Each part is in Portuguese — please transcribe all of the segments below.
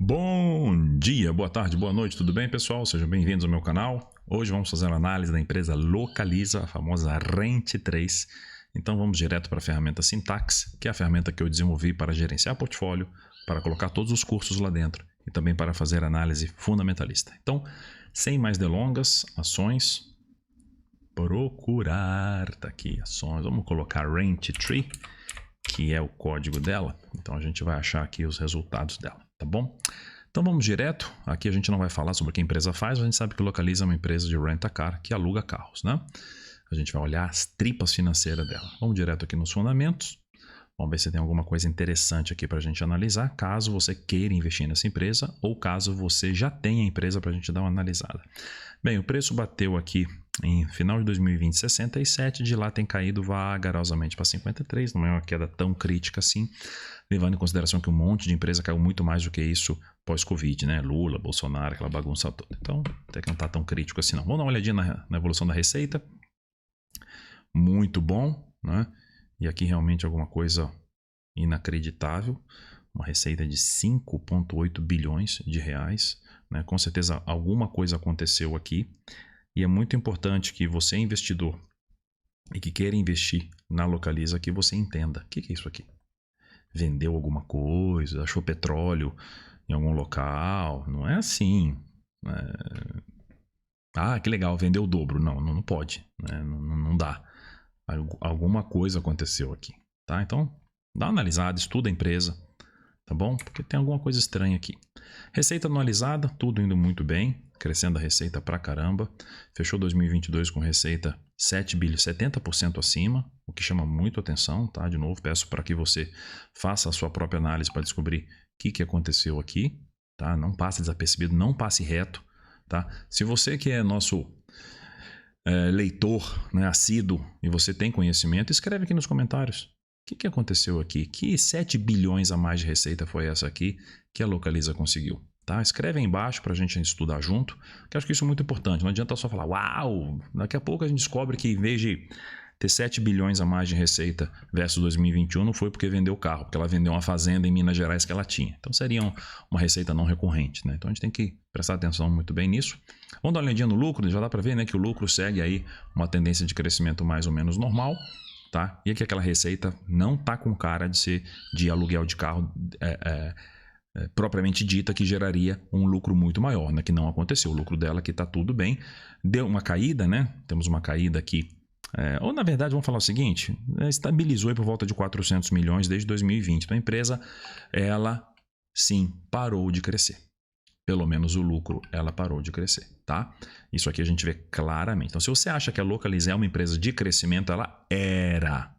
Bom dia, boa tarde, boa noite, tudo bem, pessoal? Sejam bem-vindos ao meu canal. Hoje vamos fazer uma análise da empresa Localiza, a famosa Rent3. Então vamos direto para a ferramenta Syntax, que é a ferramenta que eu desenvolvi para gerenciar portfólio, para colocar todos os cursos lá dentro e também para fazer análise fundamentalista. Então, sem mais delongas, ações, procurar, tá aqui, ações, vamos colocar Rent3, que é o código dela. Então a gente vai achar aqui os resultados dela, tá bom? Então vamos direto, aqui a gente não vai falar sobre o que a empresa faz, a gente sabe que Localiza é uma empresa de rent-a-car que aluga carros, né? A gente vai olhar as tripas financeiras dela. Vamos direto aqui nos fundamentos, vamos ver se tem alguma coisa interessante aqui para a gente analisar, caso você queira investir nessa empresa ou caso você já tenha a empresa para a gente dar uma analisada. Bem, o preço bateu aqui em final de 2020 67, de lá tem caído vagarosamente para 53, não é uma queda tão crítica assim, levando em consideração que um monte de empresa caiu muito mais do que isso pós-Covid, né? Lula, Bolsonaro, aquela bagunça toda. Então, até que não está tão crítico assim não. Vamos dar uma olhadinha na evolução da receita. Muito bom, né? E aqui realmente alguma coisa inacreditável. Uma receita de 5,8 bilhões de reais, né? Com certeza alguma coisa aconteceu aqui. E é muito importante que você, investidor, e que queira investir na Localiza, que você entenda. O que é isso aqui? Vendeu alguma coisa, achou petróleo em algum local? Não é assim. Ah, que legal, vendeu o dobro. Não pode, né? Não dá. Alguma coisa aconteceu aqui, tá? Então, dá uma analisada, estuda a empresa, tá bom? Porque tem alguma coisa estranha aqui. Receita anualizada, tudo indo muito bem, crescendo a receita pra caramba. Fechou 2022 com receita 7 bilhões, 70% acima, o que chama muito atenção, tá? De novo, peço para que você faça a sua própria análise para descobrir o que aconteceu aqui, tá? Não passe desapercebido, não passe reto, tá? Se você que é nosso leitor, né, assíduo, e você tem conhecimento, escreve aqui nos comentários. O que aconteceu aqui? Que 7 bilhões a mais de receita foi essa aqui que a Localiza conseguiu? Tá? Escreve aí embaixo para a gente estudar junto, que acho que isso é muito importante. Não adianta só falar, uau, daqui a pouco a gente descobre que em vez de ter 7 bilhões a mais de receita versus 2021, não foi porque vendeu o carro, porque ela vendeu uma fazenda em Minas Gerais que ela tinha. Então seria uma receita não recorrente, né? Então a gente tem que prestar atenção muito bem nisso. Vamos dar uma olhadinha no lucro, já dá para ver, né, que o lucro segue aí uma tendência de crescimento mais ou menos normal. Tá? E aqui aquela receita não tá com cara de ser de aluguel de carro propriamente dita, que geraria um lucro muito maior, né? Que não aconteceu. O lucro dela aqui tá tudo bem. Deu uma caída, né? Temos uma caída aqui. Ou na verdade, vamos falar o seguinte, estabilizou aí por volta de 400 milhões desde 2020. Então a empresa, ela sim parou de crescer. Pelo menos o lucro, ela parou de crescer, tá? Isso aqui a gente vê claramente. Então, se você acha que a Localiza é uma empresa de crescimento, ela era.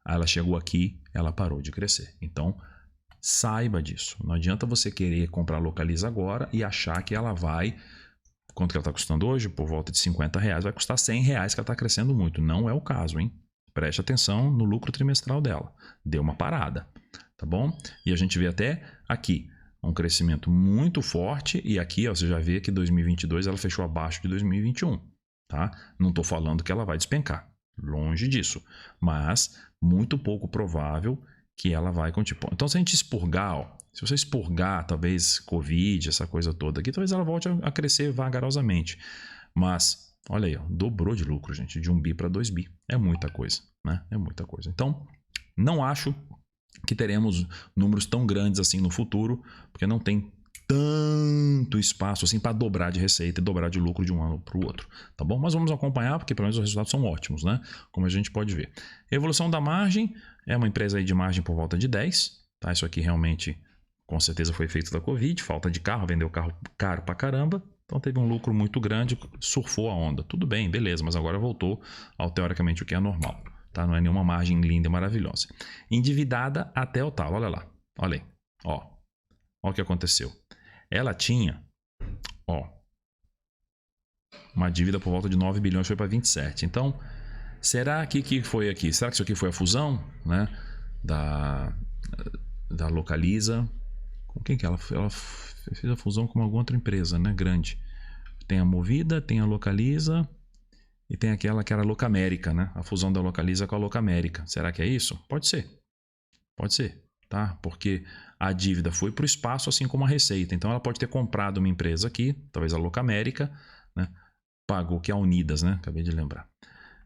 Ela chegou aqui, ela parou de crescer. Então, saiba disso. Não adianta você querer comprar a Localiza agora e achar que ela vai... Quanto que ela está custando hoje? Por volta de R$50. Vai custar R$100 que ela está crescendo muito. Não é o caso, hein? Preste atenção no lucro trimestral dela. Deu uma parada, tá bom? E a gente vê até aqui um crescimento muito forte, e aqui ó, você já vê que 2022 ela fechou abaixo de 2021, tá? Não estou falando que ela vai despencar, longe disso, mas muito pouco provável que ela vai continuar. Então se a gente expurgar, ó, se você expurgar talvez Covid, essa coisa toda aqui, talvez ela volte a crescer vagarosamente, mas olha aí, ó, dobrou de lucro, gente, de 1 bi para 2 bi, é muita coisa, né? É muita coisa. Então não acho que teremos números tão grandes assim no futuro, porque não tem tanto espaço assim para dobrar de receita e dobrar de lucro de um ano para o outro, tá bom? Mas vamos acompanhar, porque pelo menos os resultados são ótimos, né? Como a gente pode ver. Evolução da margem, é uma empresa aí de margem por volta de 10, tá? Isso aqui realmente, com certeza foi efeito da Covid, falta de carro, vendeu carro caro pra caramba, então teve um lucro muito grande, surfou a onda. Tudo bem, beleza, mas agora voltou ao teoricamente o que é normal. Tá? Não é nenhuma margem linda e maravilhosa. Endividada até o talo, olha lá, olha aí, ó o que aconteceu. Ela tinha, ó, uma dívida por volta de 9 bilhões, foi para 27. Então, será que foi aqui? Será que isso aqui foi a fusão, né, da Localiza? Com quem que ela fez a fusão com alguma outra empresa, né, grande? Tem a Movida, tem a Localiza... E tem aquela que era a Locamérica, né? A fusão da Localiza com a Locamérica. Será que é isso? Pode ser. Pode ser. tá? Porque a dívida foi para o espaço, assim como a receita. Então ela pode ter comprado uma empresa aqui, talvez a Locamérica, né? Pagou, que é a Unidas, né? Acabei de lembrar.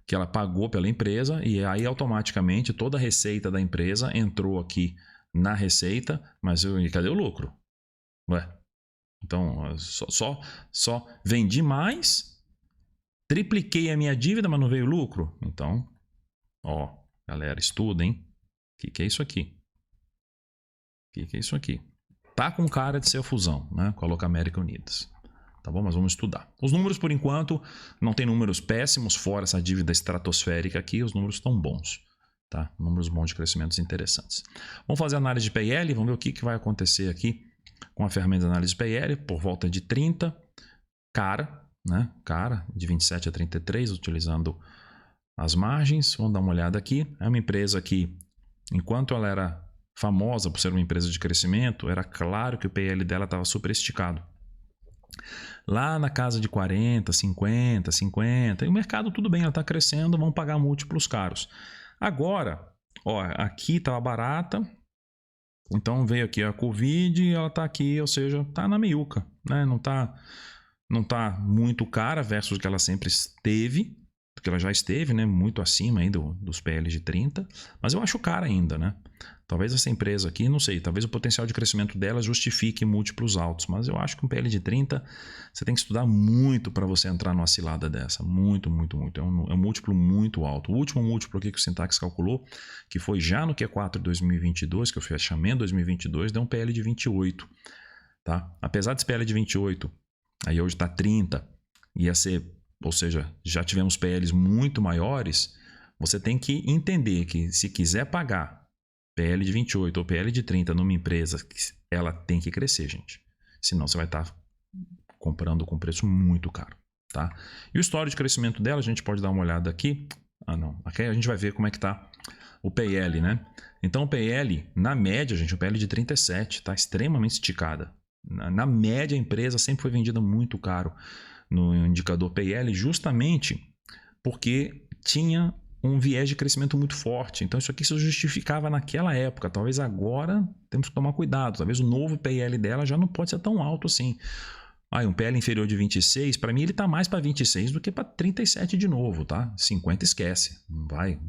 Que ela pagou pela empresa e aí automaticamente toda a receita da empresa entrou aqui na receita, mas cadê o lucro? Ué, então só vendi mais, tripliquei a minha dívida, mas não veio lucro? Então, ó, galera, estuda, hein? O que é isso aqui? O que é isso aqui? Tá com cara de ser a fusão, né? Com a Locamérica Unidas. Tá bom? Mas vamos estudar. Os números, por enquanto, não tem números péssimos, fora essa dívida estratosférica aqui, os números estão bons. Tá? Números bons de crescimentos interessantes. Vamos fazer análise de PL, vamos ver o que vai acontecer aqui com a ferramenta de análise de PL, por volta de 30, cara, né? Cara, de 27 a 33, utilizando as margens. Vamos dar uma olhada aqui. É uma empresa que, enquanto ela era famosa por ser uma empresa de crescimento, era claro que o PL dela estava super esticado. Lá na casa de 40, 50, 50, e o mercado tudo bem, ela está crescendo, vão pagar múltiplos caros. Agora, ó, aqui estava barata, então veio aqui a Covid e ela está aqui, ou seja, está na meiuca, né? Não tá muito cara versus o que ela sempre esteve, que ela já esteve, né? Muito acima aí dos PL de 30, mas eu acho cara ainda, né? Talvez essa empresa aqui, não sei, talvez o potencial de crescimento dela justifique múltiplos altos, mas eu acho que um PL de 30 você tem que estudar muito para você entrar numa cilada dessa, muito, muito, muito, é um múltiplo muito alto. O último múltiplo aqui que o Syntax calculou, que foi já no Q4 de 2022, que é o fechamento de 2022, deu um PL de 28, tá? Apesar desse PL de 28, aí hoje está 30, ia ser, ou seja, já tivemos PLs muito maiores, você tem que entender que se quiser pagar PL de 28 ou PL de 30 numa empresa, ela tem que crescer, gente. Senão você vai estar comprando com preço muito caro, tá? E o histórico de crescimento dela, a gente pode dar uma olhada aqui. Ah, não. Aqui a gente vai ver como é que tá o PL, né? Então o PL, na média, gente, o PL de 37 tá extremamente esticada. Na média, a empresa sempre foi vendida muito caro no indicador PL, justamente porque tinha um viés de crescimento muito forte. Então isso aqui se justificava naquela época. Talvez agora temos que tomar cuidado. Talvez o novo PL dela já não pode ser tão alto assim. Um PL inferior de 26, para mim ele está mais para 26 do que para 37 de novo, tá? 50 esquece. Não vai,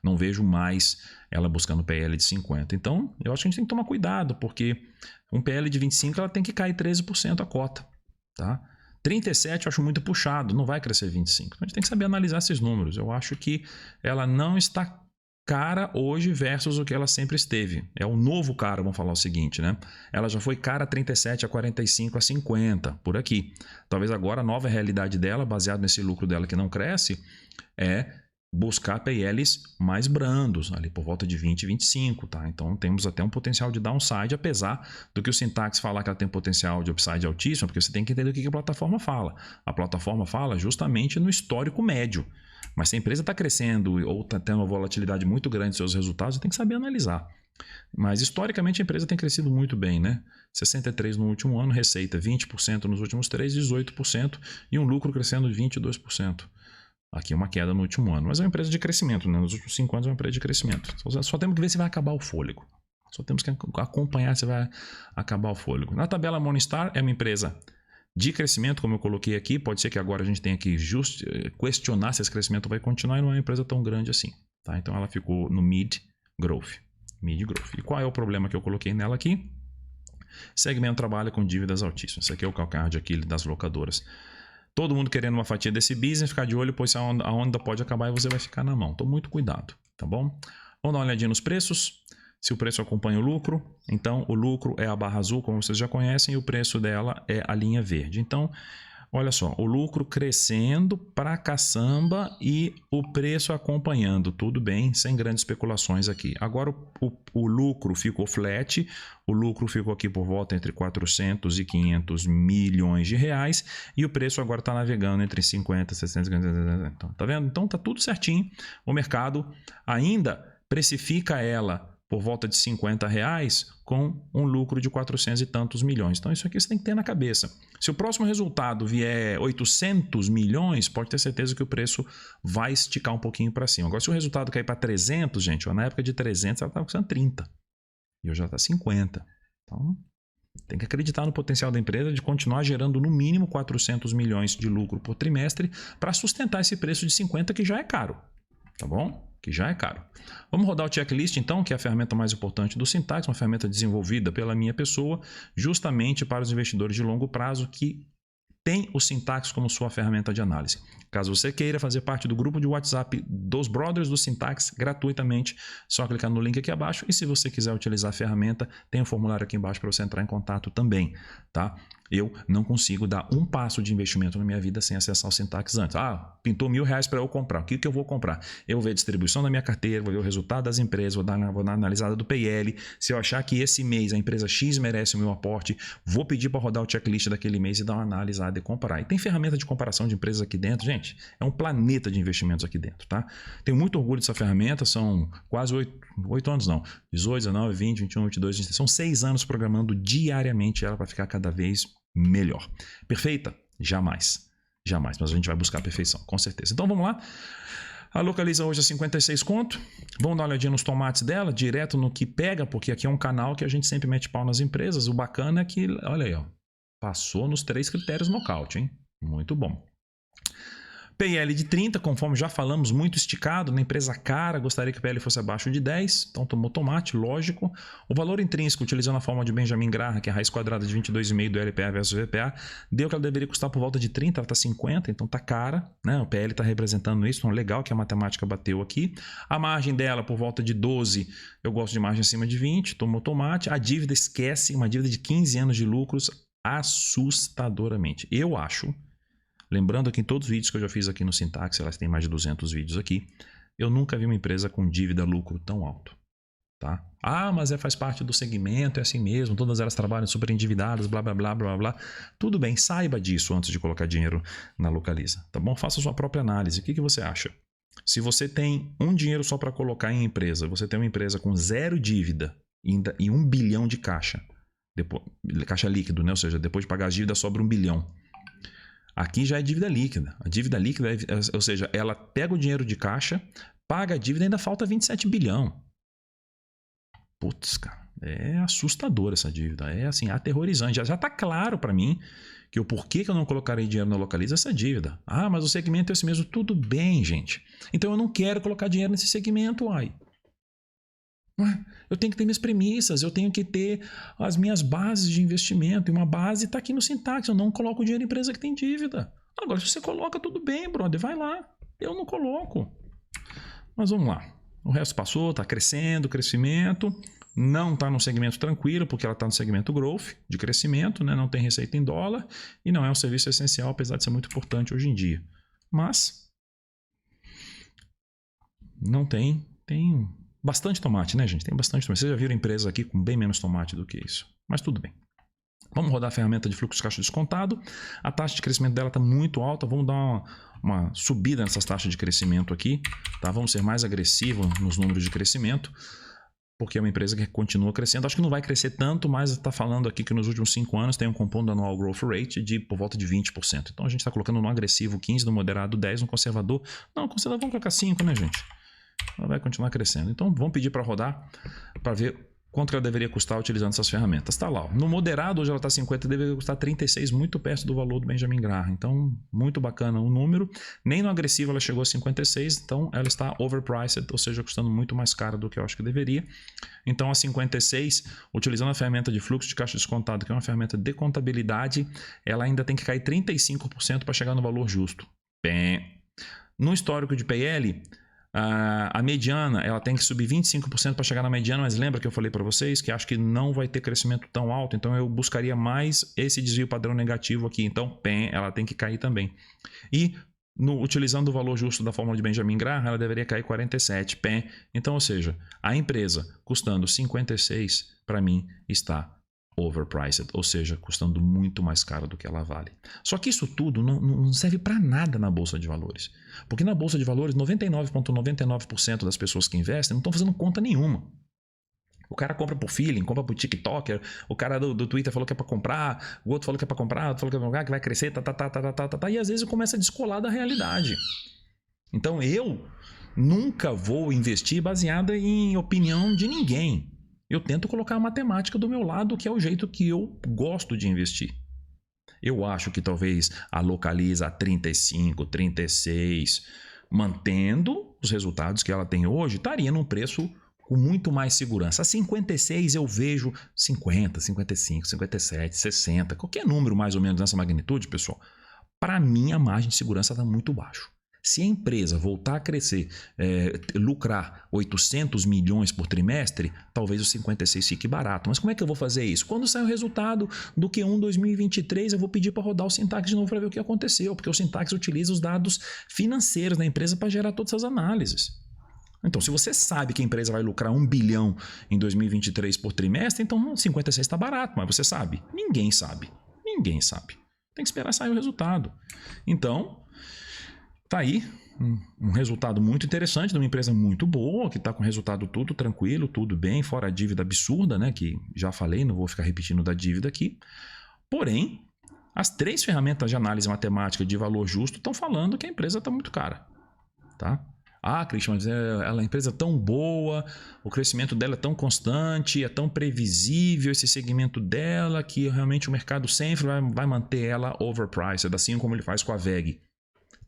não vejo mais ela buscando PL de 50. Então, eu acho que a gente tem que tomar cuidado, porque um PL de 25 ela tem que cair 13% a cota, tá? 37 eu acho muito puxado, não vai crescer 25. Então a gente tem que saber analisar esses números. Eu acho que ela não está cara hoje versus o que ela sempre esteve. É o novo cara, vamos falar o seguinte, né? Ela já foi cara 37 a 45 a 50, por aqui. Talvez agora a nova realidade dela, baseado nesse lucro dela que não cresce, é buscar PLs mais brandos, ali por volta de 20 e 25, tá? Então temos até um potencial de downside, apesar do que o Syntax falar que ela tem potencial de upside altíssimo, porque você tem que entender o que a plataforma fala. A plataforma fala justamente no histórico médio. Mas se a empresa está crescendo ou está tendo uma volatilidade muito grande em seus resultados, você tem que saber analisar. Mas historicamente a empresa tem crescido muito bem, né? 63% no último ano, receita 20% nos últimos 3, 18% e um lucro crescendo de 22%. Aqui uma queda no último ano, mas é uma empresa de crescimento, né? Nos últimos 5 anos é uma empresa de crescimento. Só temos que ver se vai acabar o fôlego. Só temos que acompanhar se vai acabar o fôlego. Na tabela Morningstar é uma empresa de crescimento, como eu coloquei aqui. Pode ser que agora a gente tenha que questionar se esse crescimento vai continuar e não é uma empresa tão grande assim, tá? Então ela ficou no Mid Growth. E qual é o problema que eu coloquei nela aqui? Segmento trabalha com dívidas altíssimas. Esse aqui é o calcanhar de Aquiles das locadoras. Todo mundo querendo uma fatia desse business, ficar de olho, pois a onda pode acabar e você vai ficar na mão. Então, muito cuidado, tá bom? Vamos dar uma olhadinha nos preços. Se o preço acompanha o lucro, então o lucro é a barra azul, como vocês já conhecem, e o preço dela é a linha verde. Então, olha só, o lucro crescendo pra caçamba e o preço acompanhando. Tudo bem, sem grandes especulações aqui. Agora o lucro ficou flat, o lucro ficou aqui por volta entre 400 e 500 milhões de reais e o preço agora está navegando entre 50 e 650. Então, tá vendo? Então tá tudo certinho. O mercado ainda precifica ela por volta de R$50 com um lucro de 400 e tantos milhões. Então isso aqui você tem que ter na cabeça. Se o próximo resultado vier 800 milhões, pode ter certeza que o preço vai esticar um pouquinho para cima. Agora se o resultado cair para 300, gente, ó, na época de 300 ela estava custando 30 e hoje já está 50. Então tem que acreditar no potencial da empresa de continuar gerando no mínimo 400 milhões de lucro por trimestre para sustentar esse preço de 50 que já é caro, tá bom? Que já é caro. Vamos rodar o checklist então, que é a ferramenta mais importante do Syntax, uma ferramenta desenvolvida pela minha pessoa, justamente para os investidores de longo prazo que tem o Syntax como sua ferramenta de análise. Caso você queira fazer parte do grupo de WhatsApp dos Brothers do Syntax gratuitamente, só clicar no link aqui abaixo. E se você quiser utilizar a ferramenta, tem um formulário aqui embaixo para você entrar em contato também, tá? Eu não consigo dar um passo de investimento na minha vida sem acessar o Syntax antes. Ah, pintou R$1.000 para eu comprar. O que eu vou comprar? Eu vou ver a distribuição da minha carteira, vou ver o resultado das empresas, vou dar uma analisada do PL. Se eu achar que esse mês a empresa X merece o meu aporte, vou pedir para rodar o checklist daquele mês e dar uma analisada e comparar. E tem ferramenta de comparação de empresas aqui dentro, gente. É um planeta de investimentos aqui dentro, tá? Tenho muito orgulho dessa ferramenta, são quase 8 anos não, 18, 19, 20, 21, 22, 23, são 6 anos programando diariamente ela para ficar cada vez melhor. Perfeita? Jamais. Jamais, mas a gente vai buscar a perfeição, com certeza. Então vamos lá. A Localiza hoje é 56 conto. Vamos dar uma olhadinha nos tomates dela, direto no que pega, porque aqui é um canal que a gente sempre mete pau nas empresas. O bacana é que, olha aí, ó, passou nos 3 critérios nocaute, hein? Muito bom. PL de 30, conforme já falamos, muito esticado, na empresa cara, gostaria que o PL fosse abaixo de 10, então tomou tomate, lógico. O valor intrínseco, utilizando a forma de Benjamin Graham, que é a raiz quadrada de 22,5 do LPA versus VPA, deu que ela deveria custar por volta de 30, ela está 50, então está cara, né? O PL está representando isso, então legal que a matemática bateu aqui. A margem dela por volta de 12, eu gosto de margem acima de 20, tomou tomate. A dívida, esquece, uma dívida de 15 anos de lucros, assustadoramente. Eu acho... Lembrando que em todos os vídeos que eu já fiz aqui no Syntax, elas têm mais de 200 vídeos aqui, eu nunca vi uma empresa com dívida lucro tão alto. Tá? Ah, mas faz parte do segmento, é assim mesmo, todas elas trabalham super endividadas, blá, blá, blá, blá, blá. Tudo bem, saiba disso antes de colocar dinheiro na Localiza, tá bom? Faça a sua própria análise. O que você acha? Se você tem um dinheiro só para colocar em empresa, você tem uma empresa com 0 dívida e 1 bilhão de caixa, caixa líquido, né? Ou seja, depois de pagar as dívidas sobra 1 bilhão. Aqui já é dívida líquida. A dívida líquida, ou seja, ela pega o dinheiro de caixa, paga a dívida e ainda falta 27 bilhão. Putz, cara, é assustador essa dívida. É assim, aterrorizante. Já está claro para mim que o porquê que eu não colocarei dinheiro na Localiza essa dívida. Ah, mas o segmento é esse mesmo. Tudo bem, gente. Então eu não quero colocar dinheiro nesse segmento, ai. Eu tenho que ter minhas premissas, eu tenho que ter as minhas bases de investimento. E uma base está aqui no Syntax. Eu não coloco dinheiro em empresa que tem dívida. Agora, se você coloca, tudo bem, brother. Vai lá. Eu não coloco. Mas vamos lá. O resto passou, está crescendo, crescimento. Não está no segmento tranquilo, porque ela está no segmento growth, de crescimento, né? Não tem receita em dólar. E não é um serviço essencial, apesar de ser muito importante hoje em dia. Mas não tem... Bastante tomate, né, gente? Tem bastante tomate. Vocês já viram empresas aqui com bem menos tomate do que isso. Mas tudo bem. Vamos rodar a ferramenta de fluxo de caixa descontado. A taxa de crescimento dela está muito alta. Vamos dar uma subida nessas taxas de crescimento aqui. Tá? Vamos ser mais agressivos nos números de crescimento, porque é uma empresa que continua crescendo. Acho que não vai crescer tanto, mas está falando aqui que nos últimos 5 anos tem um compound annual growth rate de por volta de 20%. Então a gente está colocando no agressivo 15%, no moderado 10%, no conservador... Não, no conservador vamos colocar 5%, né, gente? Ela vai continuar crescendo. Então, vamos pedir para rodar para ver quanto ela deveria custar utilizando essas ferramentas. Está lá. Ó. No moderado, hoje ela está 50, deveria custar 36, muito perto do valor do Benjamin Graham. Então, muito bacana o número. Nem no agressivo ela chegou a 56, então ela está overpriced, ou seja, custando muito mais caro do que eu acho que deveria. Então, a 56, utilizando a ferramenta de fluxo de caixa descontado, que é uma ferramenta de contabilidade, ela ainda tem que cair 35% para chegar no valor justo. Bem, no histórico de PL... A mediana, ela tem que subir 25% para chegar na mediana, mas lembra que eu falei para vocês que acho que não vai ter crescimento tão alto, então eu buscaria mais esse desvio padrão negativo aqui, então ela tem que cair também. E utilizando o valor justo da fórmula de Benjamin Graham, ela deveria cair 47, então, ou seja, a empresa custando 56, para mim, está overpriced, ou seja, custando muito mais caro do que ela vale. Só que isso tudo não serve para nada na Bolsa de Valores. Porque na Bolsa de Valores, 99,99% das pessoas que investem não estão fazendo conta nenhuma. O cara compra por feeling, compra por TikToker, o cara do Twitter falou que é para comprar, o outro falou que é para comprar, o outro falou que é para comprar, que vai crescer, e às vezes começa a descolar da realidade. Então eu nunca vou investir baseada em opinião de ninguém. Eu tento colocar a matemática do meu lado, que é o jeito que eu gosto de investir. Eu acho que talvez a Localiza a 35, 36, mantendo os resultados que ela tem hoje, estaria num preço com muito mais segurança. A 56 eu vejo 50, 55, 57, 60, qualquer número mais ou menos nessa magnitude, pessoal. Para mim, a margem de segurança está muito baixo. Se a empresa voltar a crescer, lucrar 800 milhões por trimestre, talvez o 56 fique barato. Mas como é que eu vou fazer isso? Quando sair o resultado do Q1 2023, eu vou pedir para rodar o Syntax de novo para ver o que aconteceu, porque o Syntax utiliza os dados financeiros da empresa para gerar todas essas análises. Então, se você sabe que a empresa vai lucrar 1 bilhão em 2023 por trimestre, então 56 está barato, mas você sabe? Ninguém sabe. Ninguém sabe. Tem que esperar sair o resultado. Então, tá aí um resultado muito interessante de uma empresa muito boa, que está com resultado tudo tranquilo, tudo bem, fora a dívida absurda, né? Que já falei, não vou ficar repetindo da dívida aqui. Porém, as 3 ferramentas de análise matemática de valor justo estão falando que a empresa está muito cara, tá? Ah, Christian, mas ela é uma empresa tão boa, o crescimento dela é tão constante, é tão previsível esse segmento dela, que realmente o mercado sempre vai manter ela overpriced, assim como ele faz com a VEG.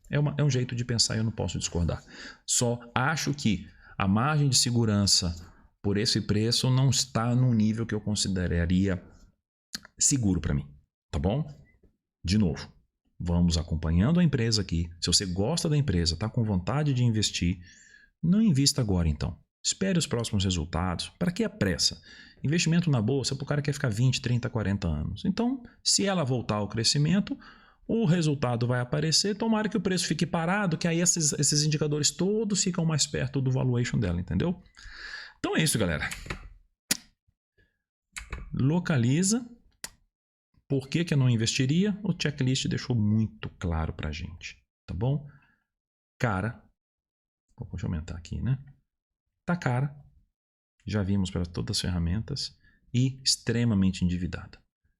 É um jeito de pensar e eu não posso discordar. Só acho que a margem de segurança por esse preço não está num nível que eu consideraria seguro para mim, tá bom? De novo. Vamos acompanhando a empresa aqui. Se você gosta da empresa, está com vontade de investir, não invista agora então. Espere os próximos resultados. Para que a pressa? Investimento na bolsa, o cara quer ficar 20, 30, 40 anos. Então, se ela voltar ao crescimento, o resultado vai aparecer. Tomara que o preço fique parado, que aí esses indicadores todos ficam mais perto do valuation dela, entendeu? Então é isso, galera. Localiza. Por que eu não investiria? O checklist deixou muito claro para a gente, tá bom? Cara, deixa eu aumentar aqui, né? Tá cara, já vimos para todas as ferramentas e extremamente endividada.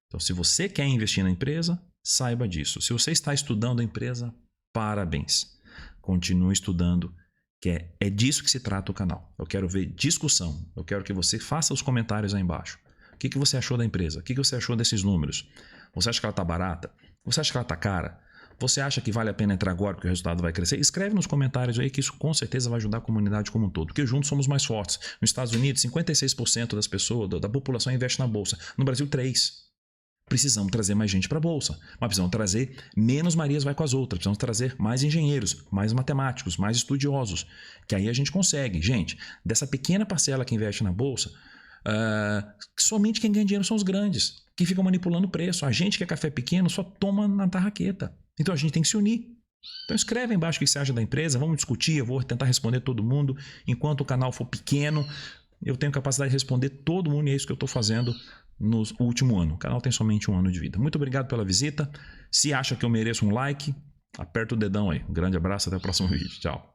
Então, se você quer investir na empresa, saiba disso. Se você está estudando a empresa, parabéns. Continue estudando, que é disso que se trata o canal. Eu quero ver discussão, eu quero que você faça os comentários aí embaixo. O que você achou da empresa? O que você achou desses números? Você acha que ela está barata? Você acha que ela está cara? Você acha que vale a pena entrar agora porque o resultado vai crescer? Escreve nos comentários aí que isso com certeza vai ajudar a comunidade como um todo. Porque juntos somos mais fortes. Nos Estados Unidos, 56% das pessoas, da população investe na bolsa. No Brasil, 3%. Precisamos trazer mais gente para a bolsa. Mas precisamos trazer menos Marias vai com as outras. Precisamos trazer mais engenheiros, mais matemáticos, mais estudiosos. Que aí a gente consegue. Gente, dessa pequena parcela que investe na bolsa, somente quem ganha dinheiro são os grandes, que ficam manipulando o preço. A gente que é café pequeno só toma na tarraqueta. Então a gente tem que se unir. Então escreve aí embaixo o que você acha da empresa, vamos discutir, eu vou tentar responder todo mundo. Enquanto o canal for pequeno, eu tenho capacidade de responder todo mundo e é isso que eu estou fazendo no último ano. O canal tem somente 1 ano de vida. Muito obrigado pela visita. Se acha que eu mereço um like, aperta o dedão aí. Um grande abraço, até o próximo vídeo. Tchau.